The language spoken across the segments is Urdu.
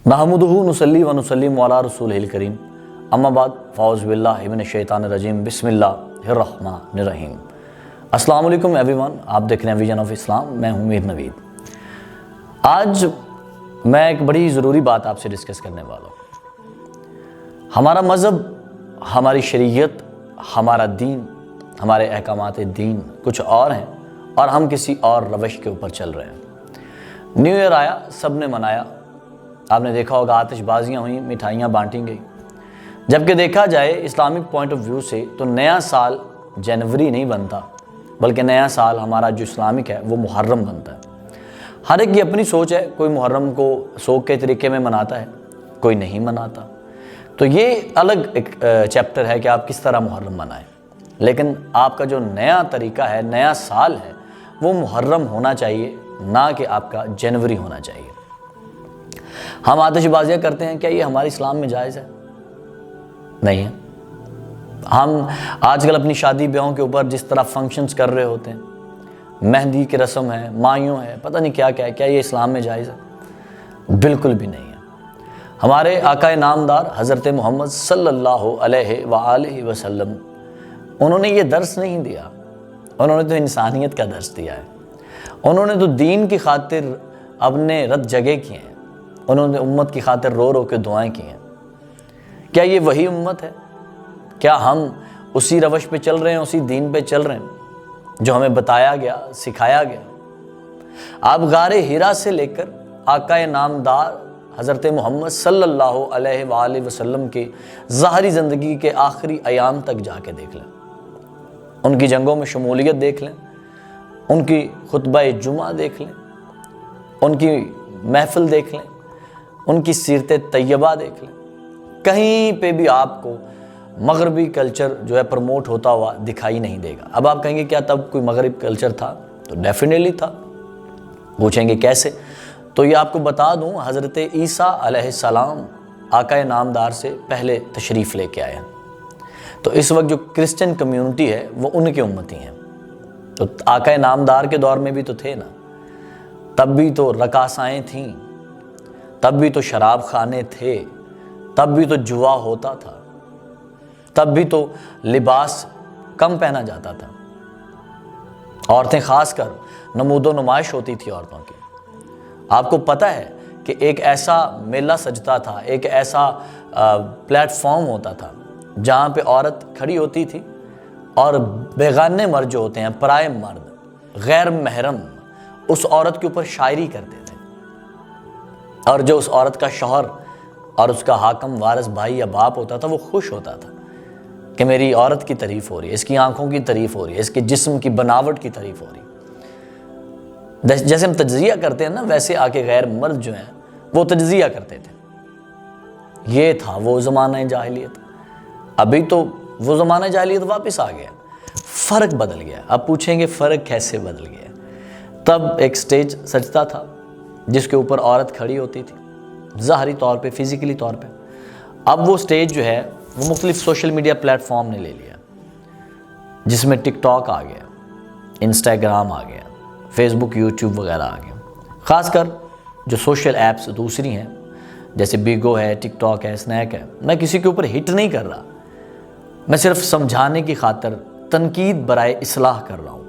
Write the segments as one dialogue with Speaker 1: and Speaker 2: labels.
Speaker 1: نحمدہ نصلی و نسلم علی رسولہ الکریم اما بعد فاعوذ باللہ من الشیطان الرجیم بسم اللہ الرحمن الرحیم۔ السلام علیکم ایوری ون، آپ دیکھ رہے ہیں ویژن آف اسلام، میں ہوں میر نوید۔ آج میں ایک بڑی ضروری بات آپ سے ڈسکس کرنے والا ہوں۔ ہمارا مذہب، ہماری شریعت، ہمارا دین، ہمارے احکامات دین کچھ اور ہیں اور ہم کسی اور روش کے اوپر چل رہے ہیں۔ نیو ایئر آیا، سب نے منایا، آپ نے دیکھا ہوگا آتش بازیاں ہوئیں، مٹھائیاں بانٹی گئی۔ جبکہ دیکھا جائے اسلامک پوائنٹ آف ویو سے تو نیا سال جنوری نہیں بنتا، بلکہ نیا سال ہمارا جو اسلامک ہے وہ محرم بنتا ہے۔ ہر ایک کی اپنی سوچ ہے، کوئی محرم کو سوگ کے طریقے میں مناتا ہے، کوئی نہیں مناتا۔ تو یہ الگ ایک چیپٹر ہے کہ آپ کس طرح محرم منائیں، لیکن آپ کا جو نیا طریقہ ہے، نیا سال ہے، وہ محرم ہونا چاہیے، نہ کہ آپ کا جنوری ہونا چاہیے۔ ہم آتش بازیاں کرتے ہیں، کیا یہ ہمارے اسلام میں جائز ہے؟ نہیں ہے۔ ہم آج کل اپنی شادی بیاہوں کے اوپر جس طرح فنکشنز کر رہے ہوتے ہیں، مہندی کی رسم ہے، مایوں ہے، پتہ نہیں کیا ہے، کیا یہ اسلام میں جائز ہے؟ بالکل بھی نہیں ہے۔ ہمارے آقا نامدار حضرت محمد صلی اللہ علیہ وآلہ وسلم، انہوں نے یہ درس نہیں دیا، انہوں نے تو انسانیت کا درس دیا ہے۔ انہوں نے تو دین کی خاطر اپنے رت جگہ کیے ہیں، انہوں نے امت کی خاطر رو رو کے دعائیں کی ہیں۔ کیا یہ وہی امت ہے؟ کیا ہم اسی روش پہ چل رہے ہیں، اسی دین پہ چل رہے ہیں جو ہمیں بتایا گیا، سکھایا گیا؟ آپ غار حرا سے لے کر آقا نامدار حضرت محمد صلی اللہ علیہ وآلہ وسلم کی ظاہری زندگی کے آخری ایام تک جا کے دیکھ لیں، ان کی جنگوں میں شمولیت دیکھ لیں، ان کی خطبہ جمعہ دیکھ لیں، ان کی محفل دیکھ لیں، ان کی سیرت طیبہ دیکھ لیں، کہیں پہ بھی آپ کو مغربی کلچر جو ہے پروموٹ ہوتا ہوا دکھائی نہیں دے گا۔ اب آپ کہیں گے کیا تب کوئی مغرب کلچر تھا؟ تو ڈیفینیٹلی تھا۔ پوچھیں گے کیسے؟ تو یہ آپ کو بتا دوں، حضرت عیسیٰ علیہ السلام آقا نامدار سے پہلے تشریف لے کے آئے ہیں۔ تو اس وقت جو کرسچن کمیونٹی ہے وہ ان کی امتی ہیں۔ تو آقا نامدار کے دور میں بھی تو تھے نا، تب بھی تو رقاصائیں تھیں، تب بھی تو شراب خانے تھے، تب بھی تو جوا ہوتا تھا، تب بھی تو لباس کم پہنا جاتا تھا، عورتیں خاص کر نمود و نمائش ہوتی تھی عورتوں کی۔ آپ کو پتہ ہے کہ ایک ایسا میلہ سجتا تھا، ایک ایسا پلیٹ فارم ہوتا تھا جہاں پہ عورت کھڑی ہوتی تھی اور بیگانے مرد جو ہوتے ہیں، پرائے مرد، غیر محرم، اس عورت کے اوپر شاعری کرتے تھے، اور جو اس عورت کا شوہر اور اس کا حاکم وارث بھائی یا باپ ہوتا تھا وہ خوش ہوتا تھا کہ میری عورت کی تعریف ہو رہی ہے، اس کی آنکھوں کی تعریف ہو رہی ہے، اس کے جسم کی بناوٹ کی تعریف ہو رہی ہے۔ جیسے ہم تجزیہ کرتے ہیں نا، ویسے آ کے غیر مرد جو ہیں وہ تجزیہ کرتے تھے۔ یہ تھا وہ زمانہ جاہلیت۔ ابھی تو وہ زمانہ جاہلیت واپس آ گیا، فرق بدل گیا۔ اب پوچھیں گے فرق کیسے بدل گیا؟ تب ایک سٹیج سجتا تھا جس کے اوپر عورت کھڑی ہوتی تھی، ظاہری طور پہ، فزیکلی طور پہ۔ اب وہ سٹیج جو ہے وہ مختلف سوشل میڈیا پلیٹ فارم نے لے لیا، جس میں ٹک ٹاک آ گیا، انسٹاگرام آ گیا، فیس بک، یوٹیوب وغیرہ آ گیا۔ خاص کر جو سوشل ایپس دوسری ہیں جیسے بیگو ہے، ٹک ٹاک ہے، اسنیک ہے، میں کسی کے اوپر ہٹ نہیں کر رہا، میں صرف سمجھانے کی خاطر تنقید برائے اصلاح کر رہا ہوں۔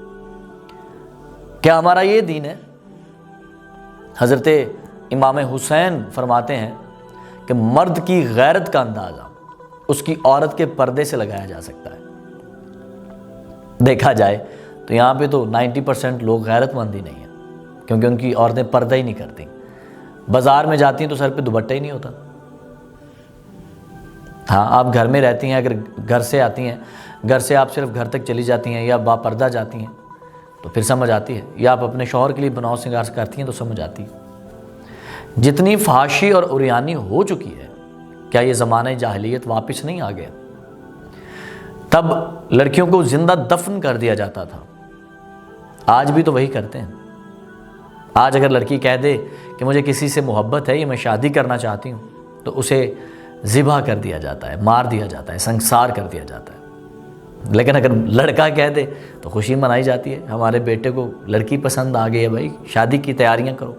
Speaker 1: کیا ہمارا یہ دین ہے؟ حضرت امام حسین فرماتے ہیں کہ مرد کی غیرت کا اندازہ اس کی عورت کے پردے سے لگایا جا سکتا ہے۔ دیکھا جائے تو یہاں پہ تو 90% لوگ غیرت مند ہی نہیں ہیں، کیونکہ ان کی عورتیں پردہ ہی نہیں کرتی۔ بازار میں جاتی ہیں تو سر پہ دوپٹہ ہی نہیں ہوتا۔ ہاں، آپ گھر میں رہتی ہیں، اگر گھر سے آتی ہیں، گھر سے آپ صرف گھر تک چلی جاتی ہیں یا با پردہ جاتی ہیں تو پھر سمجھ آتی ہے، یا آپ اپنے شوہر کے لیے بناؤ سنگار کرتی ہیں تو سمجھ آتی ہے۔ جتنی فحاشی اور عریانی ہو چکی ہے، کیا یہ زمانہ جاہلیت واپس نہیں آ گیا؟ تب لڑکیوں کو زندہ دفن کر دیا جاتا تھا، آج بھی تو وہی کرتے ہیں۔ آج اگر لڑکی کہہ دے کہ مجھے کسی سے محبت ہے یا میں شادی کرنا چاہتی ہوں تو اسے ذبح کر دیا جاتا ہے، مار دیا جاتا ہے، سنسار کر دیا جاتا ہے۔ لیکن اگر لڑکا کہہ دے تو خوشی منائی جاتی ہے، ہمارے بیٹے کو لڑکی پسند آ گئی ہے، بھائی شادی کی تیاریاں کرو۔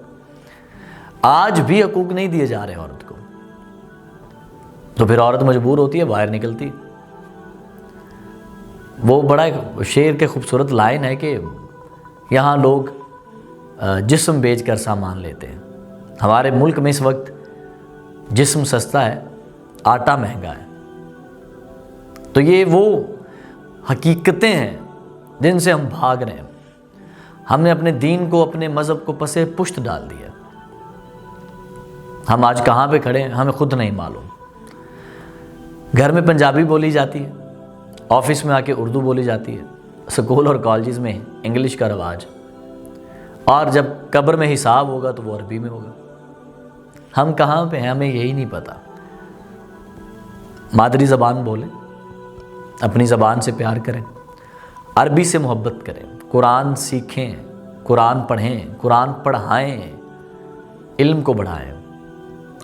Speaker 1: آج بھی حقوق نہیں دیے جا رہے عورت کو۔ تو پھر عورت مجبور ہوتی ہے، باہر نکلتی۔ وہ بڑا ایک شعر کے خوبصورت لائن ہے کہ یہاں لوگ جسم بیچ کر سامان لیتے ہیں۔ ہمارے ملک میں اس وقت جسم سستا ہے، آٹا مہنگا ہے۔ تو یہ وہ حقیقتیں ہیں جن سے ہم بھاگ رہے ہیں۔ ہم نے اپنے دین کو، اپنے مذہب کو پسے پشت ڈال دیا۔ ہم آج کہاں پہ کھڑے ہیں ہمیں خود نہیں معلوم۔ گھر میں پنجابی بولی جاتی ہے، آفس میں آ کے اردو بولی جاتی ہے، اسکول اور کالجز میں انگلش کا رواج، اور جب قبر میں حساب ہوگا تو وہ عربی میں ہوگا۔ ہم کہاں پہ ہیں ہمیں یہی نہیں پتہ۔ مادری زبان بولیں، اپنی زبان سے پیار کریں، عربی سے محبت کریں، قرآن سیکھیں، قرآن پڑھیں، قرآن پڑھائیں، علم کو بڑھائیں۔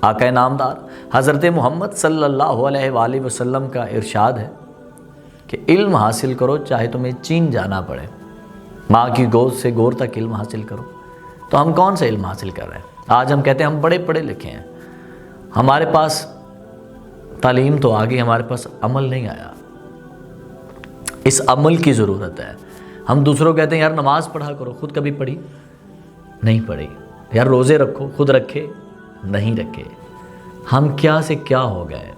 Speaker 1: آقا نامدار حضرت محمد صلی اللہ علیہ وآلہ وسلم کا ارشاد ہے کہ علم حاصل کرو چاہے تمہیں چین جانا پڑے، ماں کی گود سے گور تک علم حاصل کرو۔ تو ہم کون سے علم حاصل کر رہے ہیں؟ آج ہم کہتے ہیں ہم بڑے پڑھے لکھے ہیں، ہمارے پاس تعلیم تو آ گئی، ہمارے پاس عمل نہیں آیا۔ اس عمل کی ضرورت ہے۔ ہم دوسروں کو کہتے ہیں یار نماز پڑھا کرو، خود کبھی پڑھی نہیں پڑھی، یار روزے رکھو، خود رکھے نہیں رکھے۔ ہم کیا سے کیا ہو گئے؟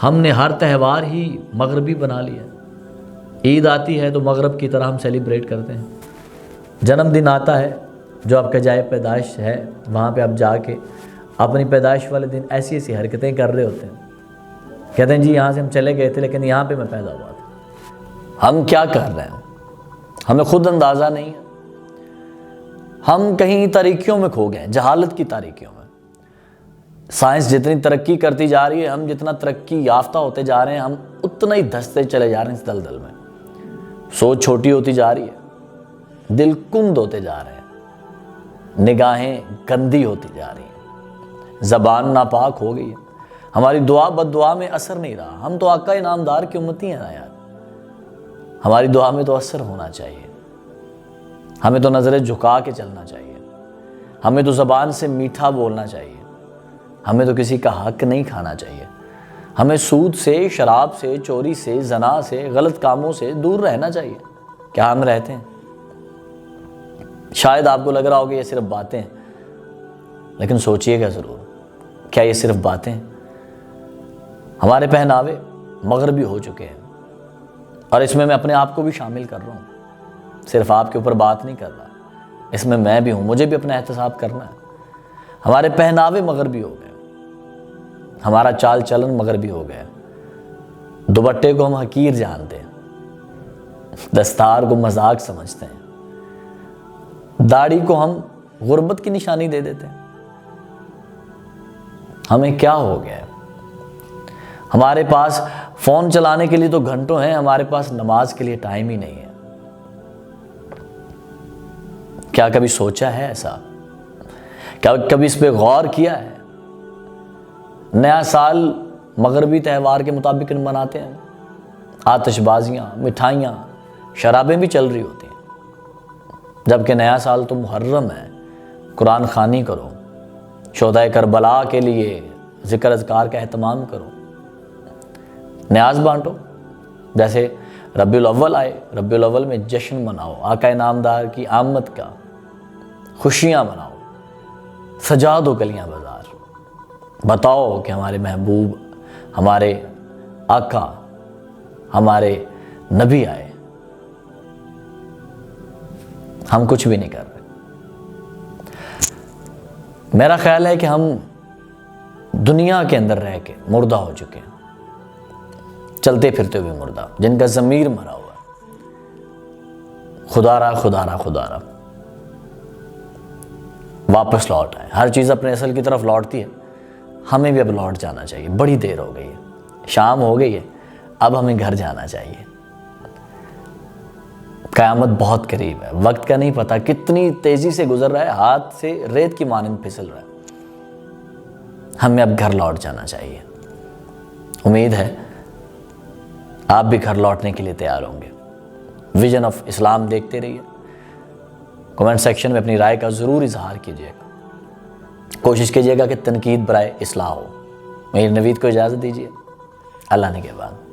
Speaker 1: ہم نے ہر تہوار ہی مغربی بنا لیا۔ عید آتی ہے تو مغرب کی طرح ہم سیلیبریٹ کرتے ہیں۔ جنم دن آتا ہے، جو آپ کا جائے پیدائش ہے وہاں پہ آپ جا کے اپنی پیدائش والے دن ایسی ایسی حرکتیں کر رہے ہوتے ہیں، کہتے ہیں جی یہاں سے ہم چلے گئے تھے لیکن یہاں پہ میں پیدا ہوا تھا۔ ہم کیا کر رہے ہیں ہمیں خود اندازہ نہیں ہے۔ ہم کہیں تاریکیوں میں کھو گئے، جہالت کی تاریکیوں میں۔ سائنس جتنی ترقی کرتی جا رہی ہے، ہم جتنا ترقی یافتہ ہوتے جا رہے ہیں، ہم اتنا ہی دھستے چلے جا رہے ہیں اس دلدل میں۔ سوچ چھوٹی ہوتی جا رہی ہے، دل کند ہوتے جا رہے ہیں، نگاہیں گندی ہوتی جا رہی ہیں، زبان ناپاک ہو گئی ہے، ہماری دعا بد دعا میں اثر نہیں رہا۔ ہم تو آقا نامدار کی امتی ہیں نا یار، ہماری دعا میں تو اثر ہونا چاہیے۔ ہمیں تو نظریں جھکا کے چلنا چاہیے، ہمیں تو زبان سے میٹھا بولنا چاہیے، ہمیں تو کسی کا حق نہیں کھانا چاہیے، ہمیں سود سے، شراب سے، چوری سے، زنا سے، غلط کاموں سے دور رہنا چاہیے۔ کیا ہم رہتے ہیں؟ شاید آپ کو لگ رہا ہوگا یہ صرف باتیں ہیں، لیکن سوچئے گا ضرور، کیا یہ صرف باتیں ہیں؟ ہمارے پہناوے مغربی ہو چکے ہیں، اور اس میں اپنے آپ کو بھی شامل کر رہا ہوں، صرف آپ کے اوپر بات نہیں کر رہا، اس میں بھی ہوں، مجھے بھی اپنا احتساب کرنا ہے۔ ہمارے پہناوے مغربی ہو گئے، ہمارا چال چلن مغربی ہو گیا، دوپٹے کو ہم حقیر جانتے ہیں، دستار کو مذاق سمجھتے ہیں، داڑھی کو ہم غربت کی نشانی دے دیتے ہیں۔ ہمیں کیا ہو گیا ہے؟ ہمارے پاس فون چلانے کے لیے تو گھنٹوں ہیں، ہمارے پاس نماز کے لیے ٹائم ہی نہیں ہے۔ کیا کبھی سوچا ہے ایسا؟ کیا کبھی اس پہ غور کیا ہے؟ نیا سال مغربی تہوار کے مطابق مناتے ہیں، آتش بازیاں، مٹھائیاں، شرابیں بھی چل رہی ہوتی ہیں، جبکہ نیا سال تو محرم ہے۔ قرآن خوانی کرو، شہدائے کربلا کے لیے ذکر اذکار کا اہتمام کرو، نیاز بانٹو۔ جیسے ربیع الاول آئے، ربیع الاول میں جشن مناؤ، آقا نامدار کی آمد کا، خوشیاں مناؤ، سجا دو گلیاں بازار، بتاؤ کہ ہمارے محبوب، ہمارے آقا، ہمارے نبی آئے۔ ہم کچھ بھی نہیں کر رہے۔ میرا خیال ہے کہ ہم دنیا کے اندر رہ کے مردہ ہو چکے ہیں، چلتے پھرتے ہوئے مردہ، جن کا ضمیر مرا ہوا ہے۔ خدا را خدا را خدا را، واپس لوٹ آئے۔ ہر چیز اپنے اصل کی طرف لوٹتی ہے، ہمیں بھی اب لوٹ جانا چاہیے۔ بڑی دیر ہو گئی ہے، شام ہو گئی ہے، اب ہمیں گھر جانا چاہیے۔ قیامت بہت قریب ہے، وقت کا نہیں پتہ کتنی تیزی سے گزر رہا ہے، ہاتھ سے ریت کی مانند پھسل رہا ہے۔ ہمیں اب گھر لوٹ جانا چاہیے۔ امید ہے آپ بھی گھر لوٹنے کے لیے تیار ہوں گے۔ ویژن آف اسلام دیکھتے رہیے، کمنٹ سیکشن میں اپنی رائے کا ضرور اظہار کیجیے گا، کوشش کیجیے گا کہ تنقید برائے اصلاح ہو۔ میر نوید کو اجازت دیجیے، اللہ نے کے بعد۔